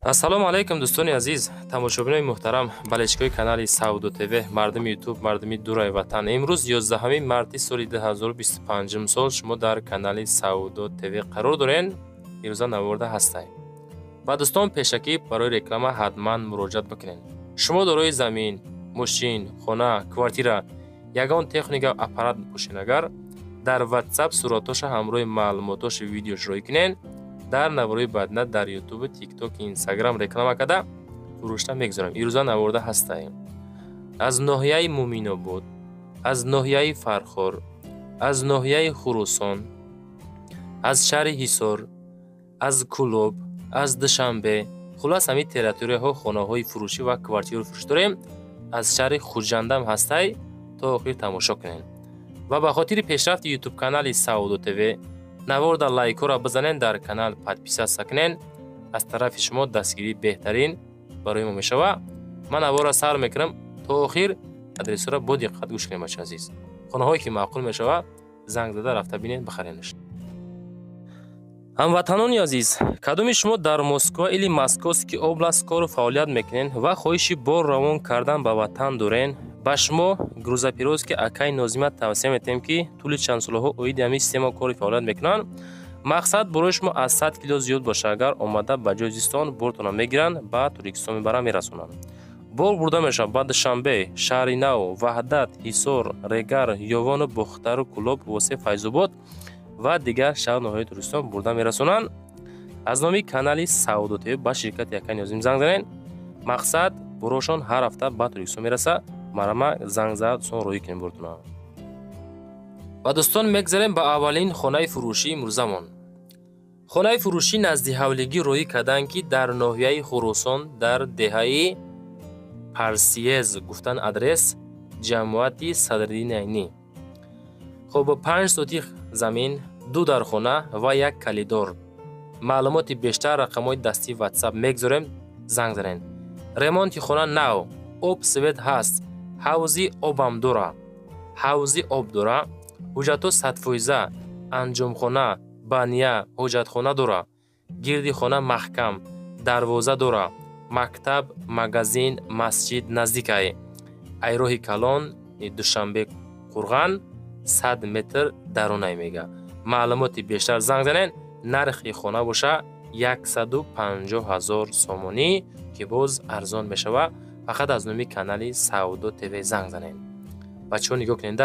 ассалому алайкум дӯстони азиз, тамошобинони муҳтарам, балечкои канали Саудо ТВ, мардуми ютуб, мардуми дураи ватан. Имрӯз 11 марти соли 2025 сол шумо дар канали Саудо ТВ қарор дорен. ирӯза наворда ҳастем. ба дӯстон пешакӣ барои реклама ҳатман муроҷиат бикунед. Шумо дорои замин, мошин, хона, квартира, ягон техника аппарат мепӯшед, агар дар WhatsApp суратоша ҳамроҳи маълумотоши видео шурӯъ кунед, дар навораи бадна дар YouTube, TikTok, Instagram реклама када фурӯшта мегузорем. ирӯза наворда ҳастаем. аз ноҳияи Муминобод, аз ноҳияи Фархор, аз ноҳияи Хурусон, аз шаҳри Ҳисор, аз Кӯлоб, аз Душанбе, хулас ҳамин территорияҳо хонаҳои фурӯшӣ ва квартираҳои фурӯш дорем. аз шаҳри Хуҷандам ҳастай, то охир тамошо кунед. ва ба хотири пешрафти YouTube канали Саудо ТВ наворда лайкора бизанен, дар канал подписатсия кунен. аз тарафи шумо дастгирии беҳтарин барои мо мешава. ман навора сар мекунам, то охир адресора бо диққат гӯш кунед. бачаҳои азиз, хонаҳое ки маъқул мешава, занг зада рафта бинед, бихаренаш. ҳамватанони азиз, кадоми шумо дар Москва или Московский област кору фаъолият мекунед ва хоҳиши бор равон кардан ба ватан дорен, ба шумо грузопирёзки Акаи Нозима тавсия метем ки тӯли чандсолаҳо оиди ҳамин система кори фаъолият мекунанд. мақсад барои шумо аз 100 кило зиёд боша, агар омада ба ҷои зистон бортона мегиранд, ба Туркистон мебаранд, мерасонанд. бор бурда мешавад ба Душанбе, Шаҳри Нав, Ваҳдат, Ҳисор, Регар, Ёвону, Бухтару, Кӯлоб, Восе, Файзобод ва дигар шаҳр ноҳияи Туркистон бурда мерасонанд. аз номи канали Саудо ТВ ба ширкати Акаи Нозим занг занед. мақсад борошон ҳар ҳафта ба Туркистон мераса. марама занг зад сон роҳӣ кунем бортона. ва дӯстон, мегзарем ба аввалин хонаи фурӯшӣ имрӯзамон. хонаи фурӯшӣ назди ҳавлигӣ роҳӣ карданд ки дар ноҳияи Хурусон, дар деҳаи Парсиез гуфтан адрес ҷамоати Садриддини Айнӣ. хоб 5 сотих замин, 2 дархона ва 1 калидор. маълумоти бештар рақамҳои дастии WhatsApp мегзорем, занг занед. ремонти хона нав, об свет ҳаст, ҳавзи обам дора, ҳавзи об дора, ҳуҷҷатҳо 100%, анҷомхона, бания, ҳоҷатхона дора, гирди хона маҳкам, дарвоза дора, мактаб, магазин, масҷид наздикай. айроҳи калон, Душанбе, Қурған, 100 метр дарунай мега. маълумоти бештар занг занед. нархи хона боша 150,000 сомонӣ ки боз арзон мешава. фақат аз номи канали Саудо ТВ занг занед. бачаҳо нигоҳ кунед,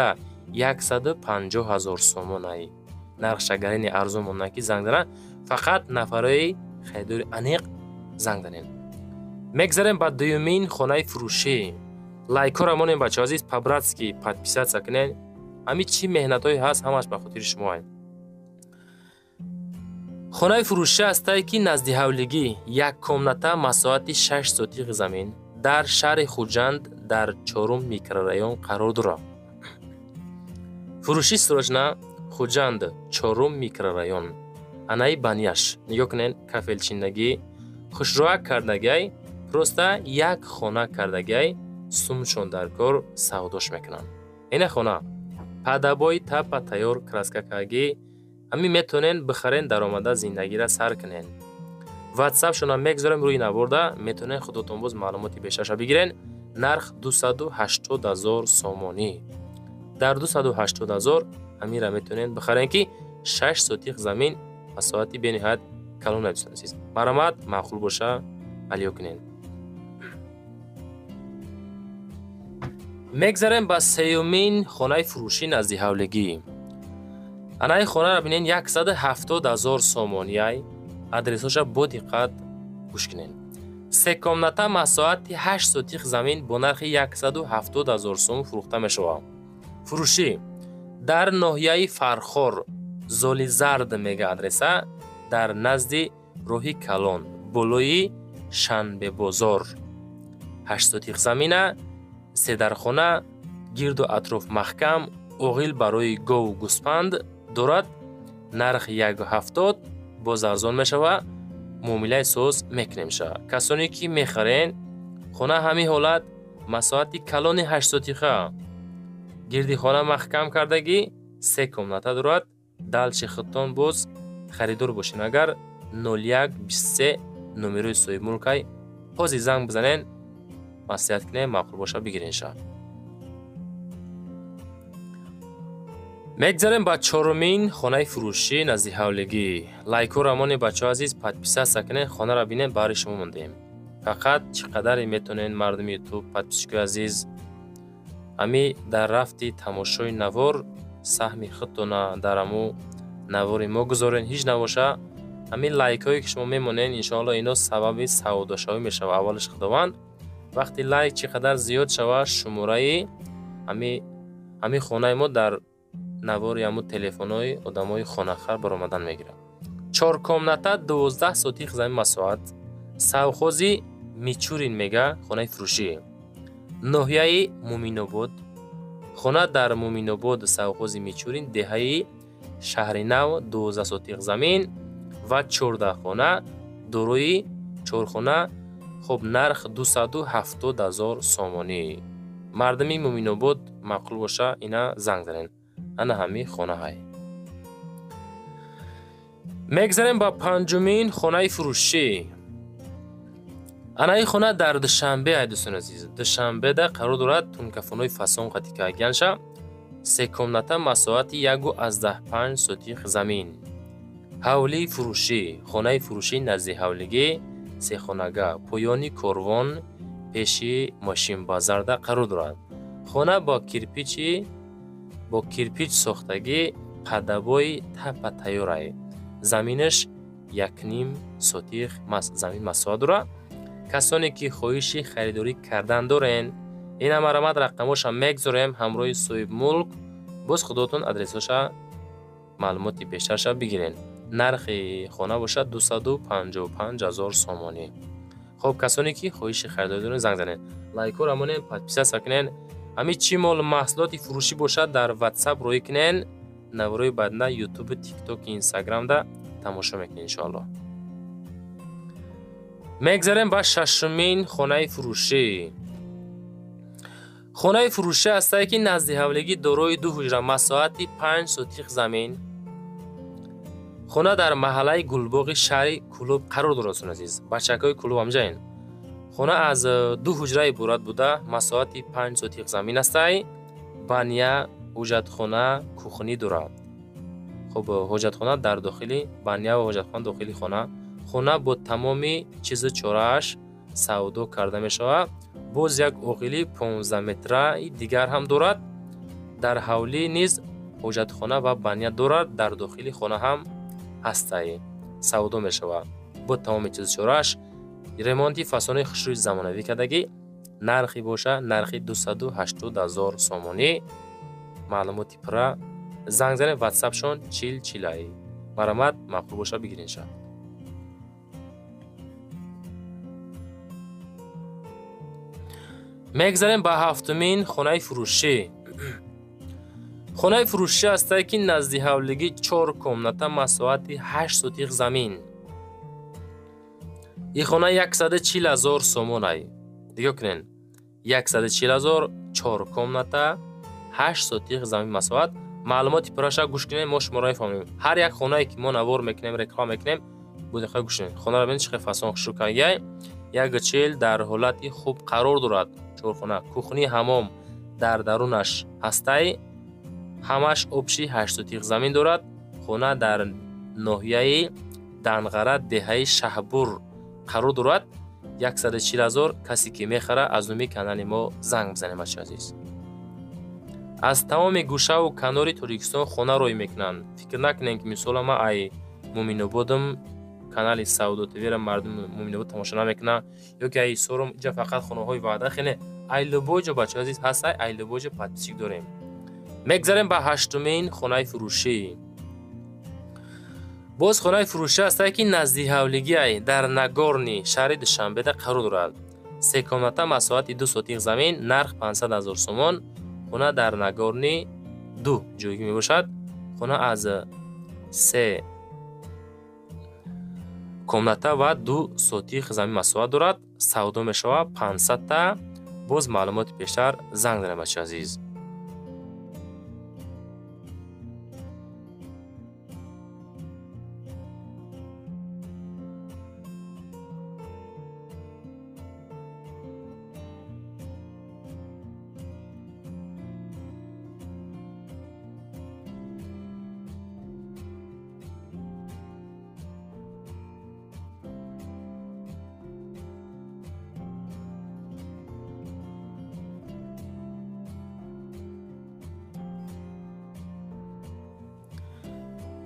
150,000 сомонай нарх шагарини арзон монда ки занг занед. фақат нафарои хайдори аниқ занг занед. мегзарем ба дуюмин хонаи фурӯшӣ. лайкора монем бачаҳо азиз, по-братски подписатсия кунед. ҳамин чӣ меҳнатҳое ҳаст, ҳамаш ба хотири шумоаст. хонаи фурӯшӣ ҳастае ки назди ҳавлигӣ, як комната, масоҳати 6 сотиқи замин, дар шаҳри Хуҷанд, дар 4 микрорайон қарор дорад. фурӯшӣ срочна, Хуҷанд, 4 микрорайон. анаи банияш нигоҳ кунед, кафелчиндагӣ, хушроак кардагай, просто як хона кардагай, сумшон дар кор савдош мекунанд. ина хона падабои тапа тайёр краскакагӣ, ҳамин метонен бихарен, даромада зиндагиро сар кунен. WhatsApp шуна мегзорем рӯи наворда, метонен худотон боз маълумоти бештарша бигирен. нарх 280,000 сомонӣ. дар 280,000 ҳаминра метонен бихарен ки 6 сотиқ замин, масоҳати бениҳоят калон надӯстанд. марамад маъқул боша алиё кунен. мегзарем ба сеюмин хонаи фурӯшӣ назди ҳавлигӣ. анаи хонаро бинен 170,000 сомонияй. адресоша бо диққат гӯш кунед. се комната, масоҳати 8 сотиқ замин бо нархи 170,000 сом фурӯхта мешавад. фурӯшӣ дар ноҳияи Фархор, Золизард мега адреса, дар назди роҳи Калон, болои Шанбебозор. 8 сотиқ замина, се дархона, гирду атроф маҳкам, оғил барои гову гӯспанд дорад. нархи 170 боз арзон мешава. муомилаи соз мекунем ша. касоне ки мехарен хона ҳамин ҳолат, масоҳати калони 8 сотиқа, гирди хона маҳкам кардагӣ, 3 комната дорад. далчи хитон боз харидор бошен, агар 01 23 номерои соҳиби мулкай ҳозир занг бизанен, маслиҳат кунем, маъқул боша бигирен ша. мегзарем ба чорумин хонаи фурӯшӣ назди ҳавлигӣ. Лайку рамони бачаҳо азиз, подписатсия кунен, хонара бинен, баҳри шумо мондаем. фақат чӣ қадаре метавонен мардуми ютуб подписчикои азиз ҳами дар рафти тамошои навор саҳми худтона дар ҳамун навори мо гузорен. ҳеҷ набоша, ҳамин лайкҳое ки шумо мемонен, иншоалло ино сабаби саодошавӣ мешава. аввалаш худованд вақти лайк чӣ қадар зиёд шава, шумораи ҳамин хонаи мо дар навори ҳамун телефонҳои одамои хонахар баромадан мегирад. 4 комната 12 сотих замин масоҳат, савхози Мичурин мега хонаи фурӯшӣ. ноҳияи Муминобод. хона дар Муминобод, савхози Мичурин, деҳаи Шаҳри Нав, 12 сотих замин ва 14 хона, дорои 4 хона. хуб, нарх 270,000 сомонӣ. мардуми Муминобод маъқул боша, ина занг занен. ана ҳами хонаҳай. мегзарем ба панҷумин хонаи фурӯшӣ. анаи хона дар Душанбе ай дӯстони азиз. Душанбеда қарор дорад тункафонои фасон қатикаганша 3 комната масоҳати 1,5 сотих замин. ҳавлии фурӯшӣ. хонаи фурӯшӣ назди ҳавлигӣ, сехонага, поёни корвон, пеши мошинбазарда қарор дорад. хона бо кирпич сохтагӣ, падабои тапа тайёрай. заминаш 1,5 сотих замин масоҳат дорад. касоне ки хоҳиши харидорӣ кардан дорен, ин ҳамарамат рақамоша мегзорем ҳамроҳи соҳиби мулк. боз худотон адресоша маълумоти бештарша бигирен. нархи хона бошад 255,000 сомонӣ. хуб, касоне ки хоҳиши харидорӣ дорен, занг занен, лайко рамонен, подписатсия кунен. ҳамин чӣ мол маҳсулоти фурӯшӣ бошад дар WhatsApp роӣ кунен. наворои баъдна YouTube, TikTok, Instagramда тамошо мекунен иншоалло. мегзарем ба шашумин хонаи фурӯшӣ. хонаи фурӯшӣ ҳастае ки назди ҳавлигӣ дорои 2 ҳуҷра масоҳати 5 сотих замин. хона дар маҳаллаи Гулбоғи шаҳри Кулуб қарор дорад дӯстон азиз. бачакҳои Кулуб ҳамҷаен. хона аз 2 ҳуҷра иборат буда масоҳати 5 сотих замин ҳастай. баня, ҳоҷатхона, кухнӣ дорад. хуб, ҳоҷатхона дар дохили баня ва ҳоҷатхона дохили хона. хона бо тамоми чизу чорааш савдо карда мешавад. боз як оғили 15 метраи дигар ҳам дорад. дар ҳавлӣ низ ҳоҷатхона ва баня дорад. дар дохили хона ҳам ҳастай, савдо мешавад бо тамоми чизу чорааш. ремонти фасони хушрӯи замонавӣ кардагӣ. нархи боша нархи 280,000 сомонӣ. маълумоти пурра занг занен, WhatsApp-шон 4040. марамат, маъқул боша бигирен ша. мегзарем ба ҳафтумин хонаи фурӯшӣ. хонаи фурӯшӣ ҳастае ки назди ҳавлигӣ 4 комната масоҳати 8 сотих замин. ин хона 140,000 сомонай. дига кунен, 140,000, 4 комната 8 сотих замин масоҳат. маълумоти пурраша гӯш кунем, мо шуморо мефаҳмем. ҳар як хонае ки мо навор мекунем, реклама мекунем, будиқа гӯш кунем. хонара бинед чӣ қадar фасон хушрӯ кардагаи. 140 дар ҳолати хуб қарор дорад. 4 хона, кухни, ҳамом дар дарунаш ҳастай. ҳамаш обши 8 сотих замин дорад. хона дар ноҳияи Данғара, деҳаи Шаҳбур қарор дорад. 140,000. касе ки мехара аз номи канали мо занг бизанем бачаҳо азиз. аз тамоми гӯшаву канори Тоҷикистон хона роӣ мекунанд. фикр накунем ки мисола ман ай Муминободам, канали Саудо ТВ-ро мардум Муминобод тамошо намекунанд, ё ки ай Сорум ҷа фақат хонаҳои ваъда хеле ай любоҷо бачаҳо азиз ҳастай, ай любоҷо подписчик дорем. мегзарем ба ҳаштумин хонаи фурӯшӣ. боз хонаи фурӯшӣ ҳастае ки назди ҳавлигӣ ай дар Нагорни шаҳри Душанбеда қарор дорад. 3 комната масоҳати 2 сотих замин. нарх 500,000 сомон. хона дар Нагорни 2 ҷойгӣ мебошад. хона аз 3 комната ва 2 сотих замин масоҳат дорад. савдо мешавад 500 та. боз маълумоти бештар занг занед бачаҳо азиз.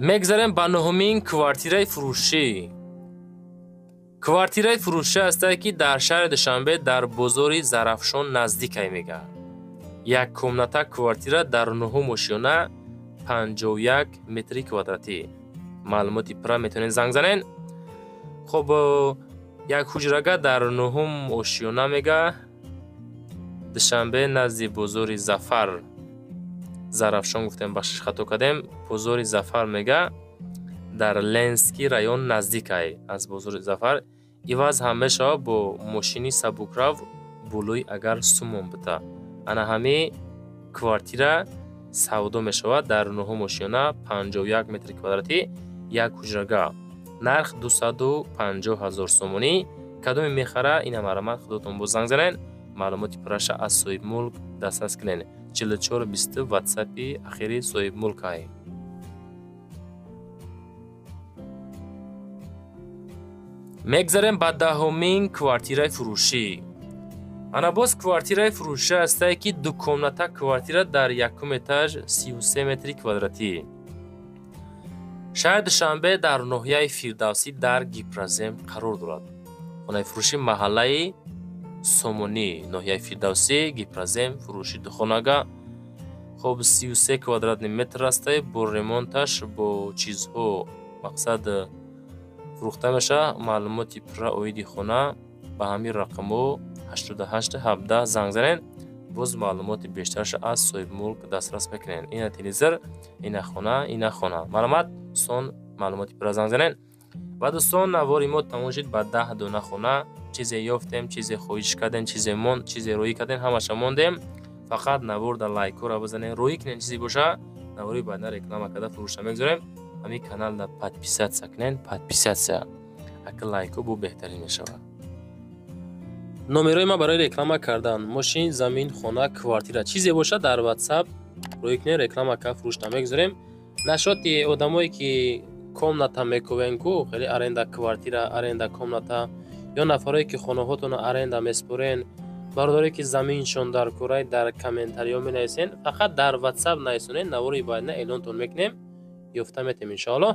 мегзарем ба нуҳумин квартираи фурӯшӣ. квартираи фурӯшӣ ҳастае ки дар шаҳри Душанбе дар бозори Зарафшон наздикай мегӯяд. як комната квартира дар нуҳум ошёна 51 метри квадратӣ. маълумоти пурра метавонед занг занед. хоб як ҳуҷрага дар нуҳум ошёна мега Душанбе назди бозори Зафар. Зарафшон гуфтем, бахшиш хато кардем. бозори Зафар мега дар Ленский район наздикай аз бозори Зафар. иваз ҳам мешавад бо мошини сабукрав булӯй агар сумон бита. ана ҳами квартира савдо мешавад дар нуҳум ошёна 51 метри квадратӣ, як ҳуҷрага. нарх 250 000 сомонӣ. кадоме мехара ина марамат худотон бо занг занед. маълумоти пурраша аз соҳибмулк дастрас кунед. 44 20 ватсапи ахири соҳибмулкай. мегзарем ба даҳумин квартираи фурӯшӣ. ана боз квартираи фурӯшӣ ҳастае ки ду комната квартира дар якум этаж 33 метри квадратӣ. шаҳри Душанбе дар ноҳияи Фирдавсӣ дар Гипразем қарор дорад. хонаи фурӯшӣ маҳаллаи Сомонӣ, ноҳияи Фирдавсӣ, Гипразем, фурӯши духонага. хоб 33 квадратни метр ҳастае бо ремонташ, бо чизҳо мақсад фурӯхта меша. маълумоти пурра оиди хона ба ҳамин рақамҳо 88 17 занг занед. боз маълумоти бештарша аз соҳибмулк дастрас мекунед. ина телевизор, ина хона, ина хона. маълумот сон маълумоти пурра занг занед. ва дӯстон, навори мо тамом шуд ба 10 дона хона. чизе ёфтем, чизе хоҳиш кардем, чизе монд, чизе роӣ кардем, ҳамаша мондем. фақат наворда лайкора бизанед, роӣ кунед. чизе боша навори баъдна реклама карда фурӯшта мегузорем. ҳамин каналда подписатсия кунед. подписатсия ака лайко бо беҳтарин мешавад. номерои ма барои реклама кардан мошин, замин, хона, квартира чизе боша дар ватсап роӣ кунед, реклама карда фурӯшта мегузорем. нашоти одамое ки комната мекувен ку хеле аренда квартира, аренда комната, ё нафарое ки хонаҳотонро аренда меспорен, бародаре ки заминшон дар курай дар комментариҳо менависен. фақат дар ватсап нависонед, навори баъдна эълонтон мекунем, ёфта метем иншоаллоҳ.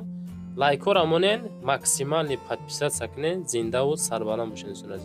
лайкора монен, максимални подписатсия кунед. зиндаву сарбаланд бошед.